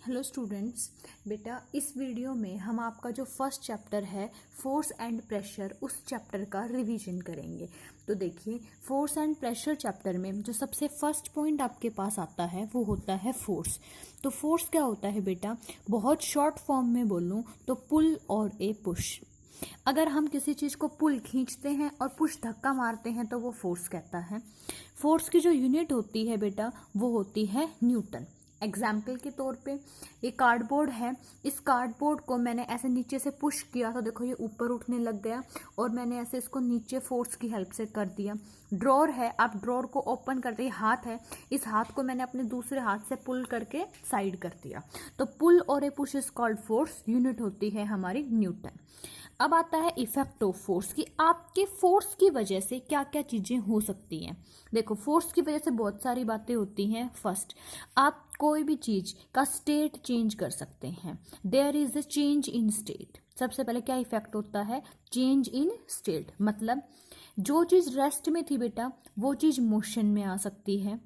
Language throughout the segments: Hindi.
हेलो स्टूडेंट्स, बेटा इस वीडियो में हम आपका जो फर्स्ट चैप्टर है फोर्स एंड प्रेशर, उस चैप्टर का रिवीजन करेंगे। तो देखिए, फोर्स एंड प्रेशर चैप्टर में जो सबसे फर्स्ट पॉइंट आपके पास आता है वो होता है फोर्स। तो फोर्स क्या होता है बेटा, बहुत शॉर्ट फॉर्म में बोलूँ तो पुल और ए पुश। अगर हम किसी चीज़ को पुल खींचते हैं और पुश धक्का मारते हैं तो वो फोर्स कहता है। फोर्स की जो यूनिट होती है बेटा वो होती है न्यूटन। एग्जाम्पल के तौर पे ये कार्डबोर्ड है, इस कार्डबोर्ड को मैंने ऐसे नीचे से पुश किया तो देखो ये ऊपर उठने लग गया और मैंने ऐसे इसको नीचे फोर्स की हेल्प से कर दिया। ड्रॉर है, आप ड्रॉर को ओपन करते ही हाथ है, इस हाथ को मैंने अपने दूसरे हाथ से पुल करके साइड कर दिया। तो पुल और a push is called force, unit होती है हमारी न्यूटन। अब आता है इफेक्ट ऑफ फोर्स की आपके फोर्स की वजह से क्या क्या चीज़ें हो सकती हैं। देखो, फोर्स की वजह से बहुत सारी बातें होती हैं। फर्स्ट, आप कोई भी चीज़ का स्टेट चेंज कर सकते हैं। There is a change in state. सबसे पहले क्या इफेक्ट होता है, चेंज इन स्टेट। मतलब जो चीज़ रेस्ट में थी बेटा वो चीज़ मोशन में आ सकती है,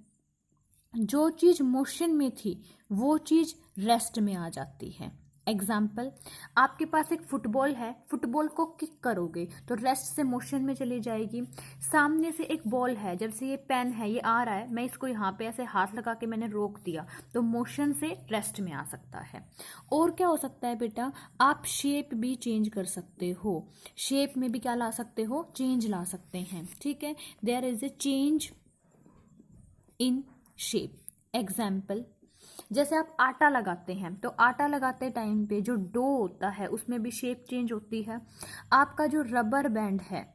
जो चीज़ मोशन में थी वो चीज़ रेस्ट में आ जाती है। एग्जाम्पल, आपके पास एक फुटबॉल है, फुटबॉल को किक करोगे तो रेस्ट से मोशन में चली जाएगी। सामने से एक बॉल है, जब से ये पेन है ये आ रहा है, मैं इसको यहाँ पे ऐसे हाथ लगा के मैंने रोक दिया तो मोशन से रेस्ट में आ सकता है। और क्या हो सकता है बेटा, आप शेप भी चेंज कर सकते हो। शेप में भी क्या ला सकते हो, चेंज ला सकते हैं। ठीक है, there is a change in shape. Example, जैसे आप आटा लगाते हैं तो आटा लगाते टाइम पे जो डो होता है उसमें भी शेप चेंज होती है। आपका जो रबर बैंड है,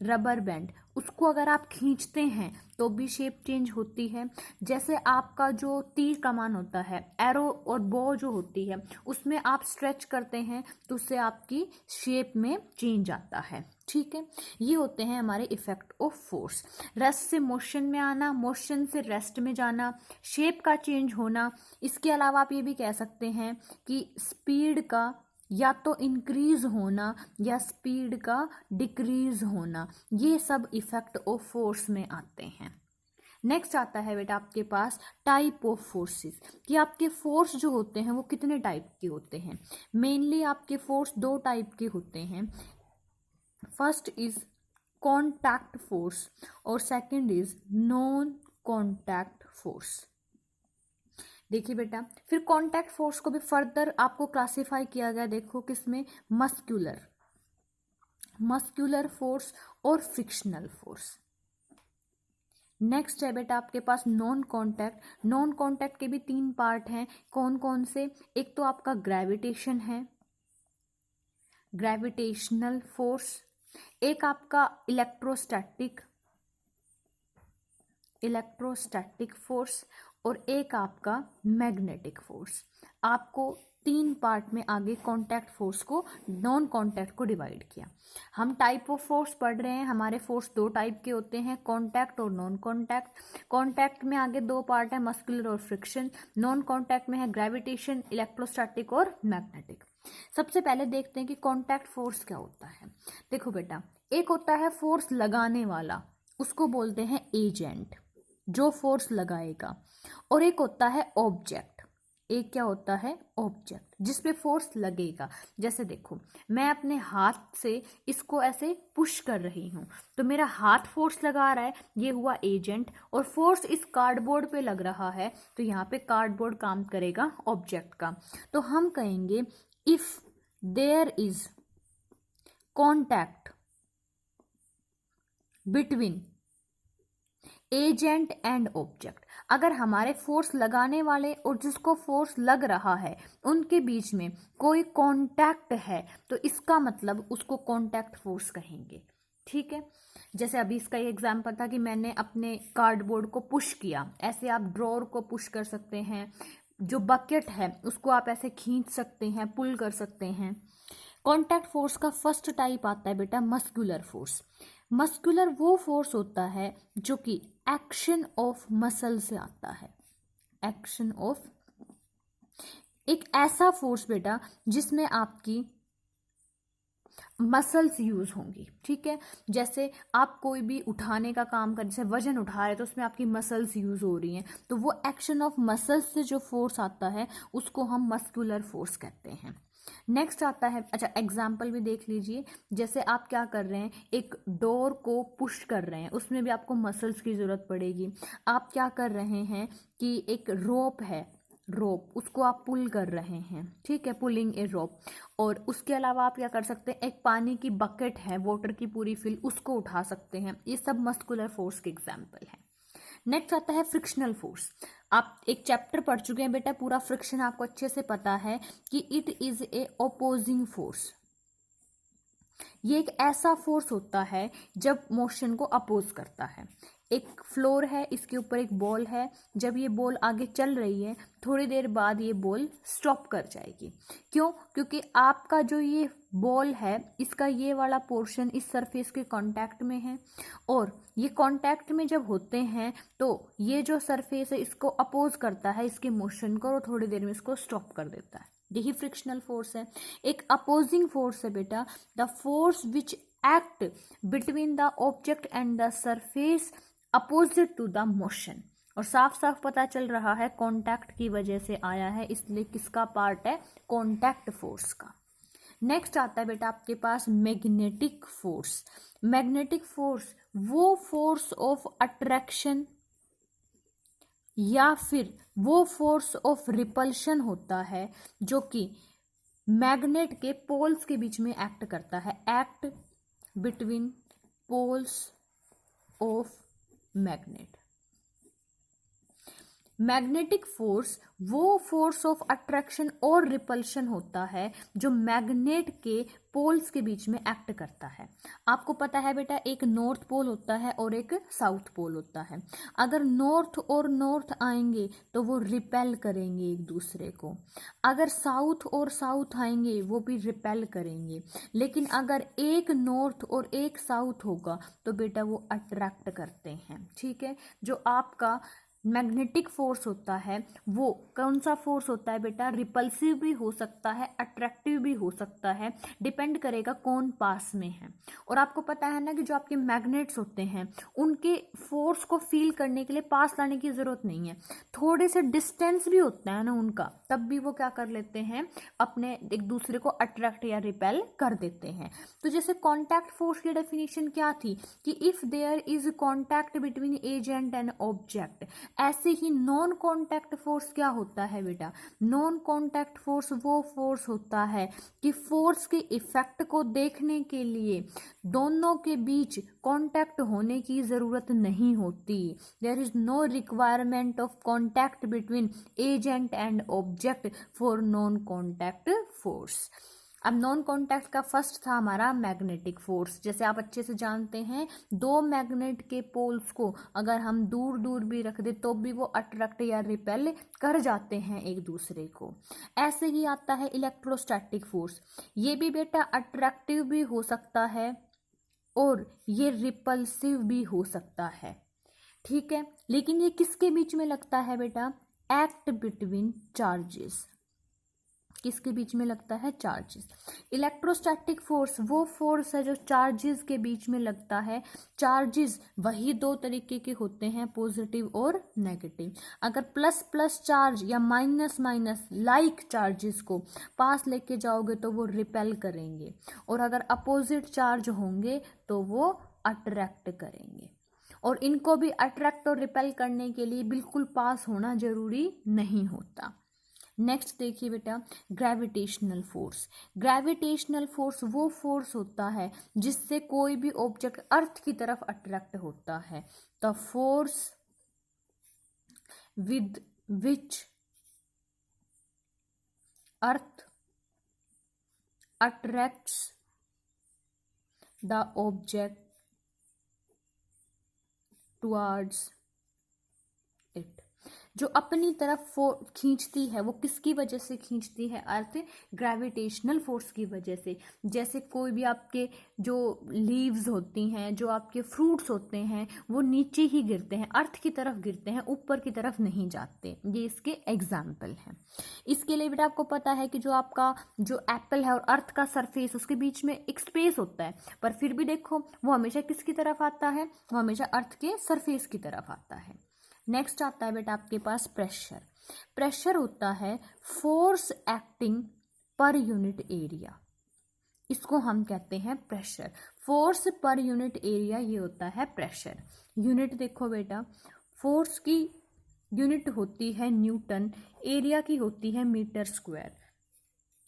रबर बैंड, उसको अगर आप खींचते हैं तो भी शेप चेंज होती है। जैसे आपका जो तीर कमान होता है, एरो और बो जो होती है, उसमें आप स्ट्रेच करते हैं तो उससे आपकी शेप में चेंज आता है। ठीक है, ये होते हैं हमारे इफेक्ट ऑफ फोर्स। रेस्ट से मोशन में आना, मोशन से रेस्ट में जाना, शेप का चेंज होना। इसके अलावा आप ये भी कह सकते हैं कि स्पीड का या तो इंक्रीज होना या स्पीड का डिक्रीज होना, ये सब इफेक्ट ऑफ फोर्स में आते हैं। नेक्स्ट आता है बेटा आपके पास टाइप ऑफ फोर्सेस, कि आपके फोर्स जो होते हैं वो कितने टाइप के होते हैं। मेनली आपके फोर्स दो टाइप के होते हैं। फर्स्ट इज कॉन्टैक्ट फोर्स और second is non contact force. देखिए बेटा, फिर कॉन्टैक्ट फोर्स को भी फर्दर आपको क्लासिफाई किया गया, देखो किसमें, मस्क्यूलर, मस्क्यूलर फोर्स और फ्रिक्शनल फोर्स। नेक्स्ट है बेटा आपके पास नॉन कॉन्टैक्ट। नॉन कॉन्टैक्ट के भी तीन पार्ट हैं, कौन कौन से, एक तो आपका ग्रेविटेशन है, ग्रेविटेशनल फोर्स, एक आपका इलेक्ट्रोस्टैटिक, इलेक्ट्रोस्टैटिक फोर्स, और एक आपका मैग्नेटिक फोर्स। आपको तीन पार्ट में आगे कॉन्टैक्ट फोर्स को, नॉन कॉन्टैक्ट को डिवाइड किया। हम टाइप ऑफ फोर्स पढ़ रहे हैं, हमारे फोर्स दो टाइप के होते हैं, कॉन्टैक्ट और नॉन कॉन्टैक्ट। कॉन्टैक्ट में आगे दो पार्ट है, मस्कुलर और फ्रिक्शन। नॉन कॉन्टैक्ट में है ग्रेविटेशन, इलेक्ट्रोस्टैटिक और मैग्नेटिक। सबसे पहले देखते हैं कि कॉन्टैक्ट फोर्स क्या होता है। देखो बेटा, एक होता है फोर्स लगाने वाला, उसको बोलते हैं एजेंट, जो फोर्स लगाएगा। और एक होता है ऑब्जेक्ट, एक क्या होता है, ऑब्जेक्ट, जिसपे फोर्स लगेगा। जैसे देखो, मैं अपने हाथ से इसको ऐसे पुश कर रही हूँ तो मेरा हाथ फोर्स लगा रहा है, ये हुआ एजेंट, और फोर्स इस कार्डबोर्ड पे लग रहा है तो यहाँ पे कार्डबोर्ड काम करेगा ऑब्जेक्ट का। तो हम कहेंगे if there is contact between agent and object, अगर हमारे फोर्स लगाने वाले और जिसको फोर्स लग रहा है उनके बीच में कोई कांटेक्ट है तो इसका मतलब उसको कांटेक्ट फोर्स कहेंगे। ठीक है, जैसे अभी इसका ये एग्जांपल था कि मैंने अपने कार्डबोर्ड को पुश किया, ऐसे आप ड्रॉर को पुश कर सकते हैं, जो बकेट है उसको आप ऐसे खींच सकते हैं, पुल कर सकते हैं। कॉन्टैक्ट फोर्स का फर्स्ट टाइप आता है बेटा मस्कुलर फोर्स। मस्कुलर वो फोर्स होता है जो कि एक्शन ऑफ मसल से आता है। एक्शन ऑफ, एक ऐसा फोर्स बेटा जिसमें आपकी मसल्स यूज होंगी, ठीक है। जैसे आप कोई भी उठाने का काम कर, जैसे वजन उठा रहे हैं तो उसमें आपकी मसल्स यूज हो रही हैं, तो वो एक्शन ऑफ मसल्स से जो फोर्स आता है उसको हम मस्कुलर फोर्स कहते हैं। नेक्स्ट आता है, अच्छा एग्जाम्पल भी देख लीजिए, जैसे आप क्या कर रहे हैं, एक डोर को पुश कर रहे हैं, उसमें भी आपको मसल्स की जरूरत पड़ेगी। आप क्या कर रहे हैं कि एक रोप है, रोप उसको आप पुल कर रहे हैं, ठीक है, पुलिंग ए रोप। और उसके अलावा आप क्या कर सकते हैं, एक पानी की बकेट है, वाटर की पूरी फिल, उसको उठा सकते हैं। ये सब मस्कुलर फोर्स के एग्जाम्पल है। नेक्स्ट आता है फ्रिक्शनल फोर्स। आप एक चैप्टर पढ़ चुके हैं बेटा, पूरा फ्रिक्शन आपको अच्छे से पता है कि it is a opposing force. ये एक ऐसा फोर्स होता है जब मोशन को अपोज करता है। एक फ्लोर है, इसके ऊपर एक बॉल है, जब ये बॉल आगे चल रही है थोड़ी देर बाद ये बॉल स्टॉप कर जाएगी। क्यों? क्योंकि आपका जो ये बॉल है इसका ये वाला पोर्शन इस सरफेस के कांटेक्ट में है, और ये कांटेक्ट में जब होते हैं तो ये जो सरफेस है इसको अपोज करता है इसके मोशन को, और थोड़ी देर में इसको स्टॉप कर देता है। यही फ्रिक्शनल फोर्स है। एक अपोजिंग फोर्स है बेटा, the force which act between the object and the surface opposite to the motion. और साफ साफ पता चल रहा है कॉन्टैक्ट की वजह से आया है, इसलिए किसका पार्ट है, कॉन्टैक्ट फोर्स का। नेक्स्ट आता है बेटा आपके पास मैग्नेटिक फोर्स। मैग्नेटिक फोर्स वो फोर्स ऑफ अट्रैक्शन या फिर वो फोर्स ऑफ रिपल्शन होता है जो कि मैग्नेट के पोल्स के बीच में एक्ट करता है। Act between poles of magnet. Magnetic force वो फोर्स ऑफ अट्रैक्शन और रिपल्शन होता है जो मैग्नेट के पोल्स के बीच में एक्ट करता है। आपको पता है बेटा, एक नॉर्थ पोल होता है और एक साउथ पोल होता है। अगर नॉर्थ और नॉर्थ आएंगे तो वो रिपेल करेंगे एक दूसरे को, अगर साउथ और साउथ आएंगे वो भी रिपेल करेंगे। लेकिन अगर एक नॉर्थ और एक साउथ होगा तो बेटा वो अट्रैक्ट करते हैं, ठीक है। जो आपका मैग्नेटिक फोर्स होता है वो कौन सा फोर्स होता है बेटा, रिपल्सिव भी हो सकता है, अट्रैक्टिव भी हो सकता है, डिपेंड करेगा कौन पास में है। और आपको पता है ना कि जो आपके मैग्नेट्स होते हैं उनके फोर्स को फील करने के लिए पास लाने की जरूरत नहीं है, थोड़े से डिस्टेंस भी होता है ना उनका, तब भी वो क्या कर लेते हैं, अपने एक दूसरे को अट्रैक्ट या रिपेल कर देते हैं। तो जैसे कॉन्टैक्ट फोर्स की डेफिनेशन क्या थी कि if there is contact between agent and object, ऐसे ही नॉन कॉन्टैक्ट फोर्स क्या होता है बेटा, नॉन कॉन्टैक्ट फोर्स वो फोर्स होता है कि फोर्स के इफेक्ट को देखने के लिए दोनों के बीच कॉन्टैक्ट होने की जरूरत नहीं होती। There is no requirement of contact between agent and object for non contact force. अब नॉन कॉन्टैक्ट का फर्स्ट था हमारा मैग्नेटिक फोर्स। जैसे आप अच्छे से जानते हैं, दो मैग्नेट के पोल्स को अगर हम दूर दूर भी रख दे तो भी वो अट्रैक्ट या रिपेल कर जाते हैं एक दूसरे को। ऐसे ही आता है इलेक्ट्रोस्टैटिक फोर्स। ये भी बेटा अट्रैक्टिव भी हो सकता है और ये रिपल्सिव भी हो सकता है, ठीक है। लेकिन ये किसके बीच में लगता है बेटा, एक्ट बिटवीन चार्जेस। किसके बीच में लगता है, चार्जेस। इलेक्ट्रोस्टैटिक फोर्स वो फोर्स है जो चार्जेस के बीच में लगता है। चार्जेस वही दो तरीके के होते हैं, पॉजिटिव और नेगेटिव। अगर प्लस प्लस चार्ज या माइनस माइनस लाइक चार्जेस को पास लेके जाओगे तो वो रिपेल करेंगे, और अगर अपोजिट चार्ज होंगे तो वो अट्रैक्ट करेंगे। और इनको भी अट्रैक्ट और रिपेल करने के लिए बिल्कुल पास होना जरूरी नहीं होता। नेक्स्ट देखिए बेटा, ग्रेविटेशनल फोर्स। ग्रेविटेशनल फोर्स वो फोर्स होता है जिससे कोई भी ऑब्जेक्ट अर्थ की तरफ अट्रैक्ट होता है। The force with which earth attracts the object towards it. जो अपनी तरफ खींचती है वो किसकी वजह से खींचती है? अर्थ ग्रेविटेशनल फोर्स की वजह से। जैसे कोई भी आपके जो लीव्स होती हैं, जो आपके फ्रूट्स होते हैं, वो नीचे ही गिरते हैं, अर्थ की तरफ गिरते हैं, ऊपर की तरफ नहीं जाते। ये इसके एग्जाम्पल हैं। इसके लिए बेटा आपको पता है कि जो आपका जो एप्पल है और अर्थ का सरफेस, उसके बीच में एक स्पेस होता है, पर फिर भी देखो वो हमेशा किसकी तरफ आता है? वो हमेशा अर्थ के सरफेस की तरफ आता है। नेक्स्ट आता है बेटा आपके पास प्रेशर। प्रेशर होता है force acting per unit area, इसको हम कहते हैं pressure. Force per unit area ये होता है प्रेशर। यूनिट देखो बेटा, फोर्स की यूनिट होती है न्यूटन, एरिया की होती है मीटर स्क्वायर,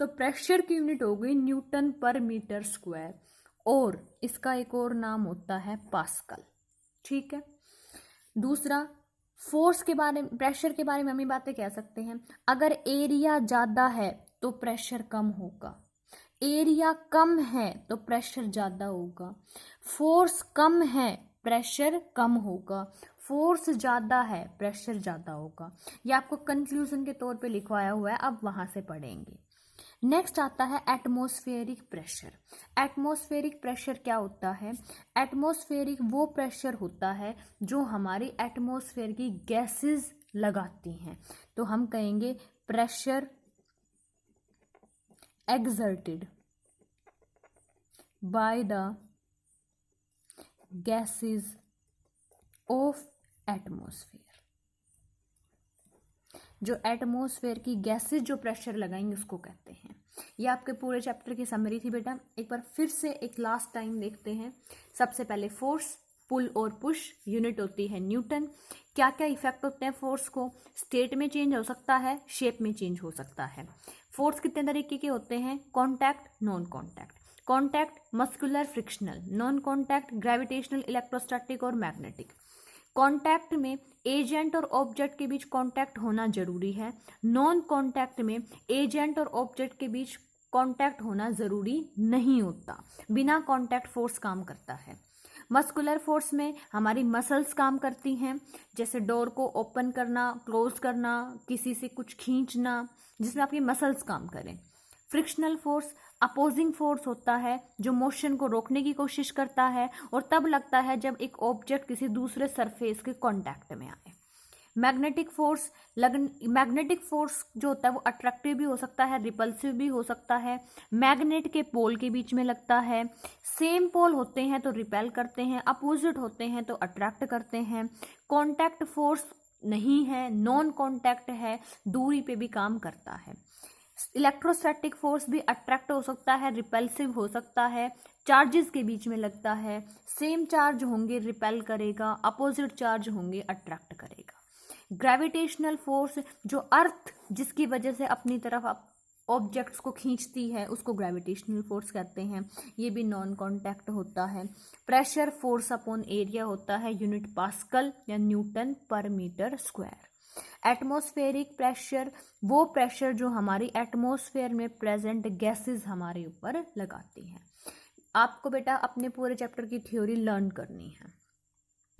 तो प्रेशर की यूनिट हो गई न्यूटन पर मीटर स्क्वायर, और इसका एक और नाम होता है पास्कल। ठीक है। दूसरा, फोर्स के बारे में, प्रेशर के बारे में हम ये बातें कह सकते हैं, अगर एरिया ज़्यादा है तो प्रेशर कम होगा, एरिया कम है तो प्रेशर ज़्यादा होगा, फोर्स कम है प्रेशर कम होगा, फोर्स ज़्यादा है प्रेशर ज़्यादा होगा। ये आपको कंक्लूजन के तौर पे लिखवाया हुआ है, अब वहाँ से पढ़ेंगे। नेक्स्ट आता है एटमॉस्फेरिक प्रेशर। एटमॉस्फेरिक प्रेशर क्या होता है? एटमॉस्फेरिक वो प्रेशर होता है जो हमारी एटमॉस्फेयर की गैसेस लगाती हैं, तो हम कहेंगे pressure exerted by the gases of atmosphere। जो एटमॉस्फेयर की गैसेस जो प्रेशर लगाएंगे उसको कहते हैं। ये आपके पूरे चैप्टर की समरी थी बेटा। एक बार फिर से एक लास्ट टाइम देखते हैं। सबसे पहले फोर्स, पुल और पुश, यूनिट होती है न्यूटन। क्या क्या इफेक्ट होते हैं फोर्स को? स्टेट में चेंज हो सकता है, शेप में चेंज हो सकता है। फोर्स कितने तरीके के होते हैं? Contact, non contact. Contact muscular frictional, non contact gravitational, electrostatic और मैग्नेटिक। कॉन्टैक्ट में एजेंट और ऑब्जेक्ट के बीच कॉन्टैक्ट होना जरूरी है। नॉन कॉन्टैक्ट में एजेंट और ऑब्जेक्ट के बीच कॉन्टैक्ट होना जरूरी नहीं होता, बिना कॉन्टैक्ट फोर्स काम करता है। मस्कुलर फोर्स में हमारी मसल्स काम करती हैं, जैसे डोर को ओपन करना, क्लोज करना, किसी से कुछ खींचना, जिसमें आपकी मसल्स काम करें। फ्रिक्शनल फोर्स अपोजिंग फोर्स होता है जो मोशन को रोकने की कोशिश करता है और तब लगता है जब एक ऑब्जेक्ट किसी दूसरे सरफेस के कांटेक्ट में आए। मैग्नेटिक फोर्स जो होता है वो अट्रैक्टिव भी हो सकता है, रिपल्सिव भी हो सकता है। मैग्नेट के पोल के बीच में लगता है। सेम पोल होते हैं तो रिपेल करते हैं, अपोजिट होते हैं तो अट्रैक्ट करते हैं। कॉन्टैक्ट फोर्स नहीं है, नॉन कॉन्टैक्ट है, दूरी पे भी काम करता है। इलेक्ट्रोस्टैटिक फोर्स भी अट्रैक्ट हो सकता है, रिपल्सिव हो सकता है, चार्जेस के बीच में लगता है। सेम चार्ज होंगे रिपेल करेगा, अपोजिट चार्ज होंगे अट्रैक्ट करेगा। ग्रेविटेशनल फोर्स जो अर्थ जिसकी वजह से अपनी तरफ ऑब्जेक्ट्स को खींचती है उसको ग्रेविटेशनल फोर्स कहते हैं, ये भी नॉन कॉन्टैक्ट होता है। प्रेशर फोर्स अपॉन एरिया होता है, यूनिट पास्कल या न्यूटन पर मीटर स्क्वायर। एटमॉस्फेरिक प्रेशर वो प्रेशर जो हमारी एटमॉस्फेयर में प्रेजेंट गैसेस हमारे ऊपर लगाती हैं। आपको बेटा अपने पूरे चैप्टर की थ्योरी लर्न करनी है।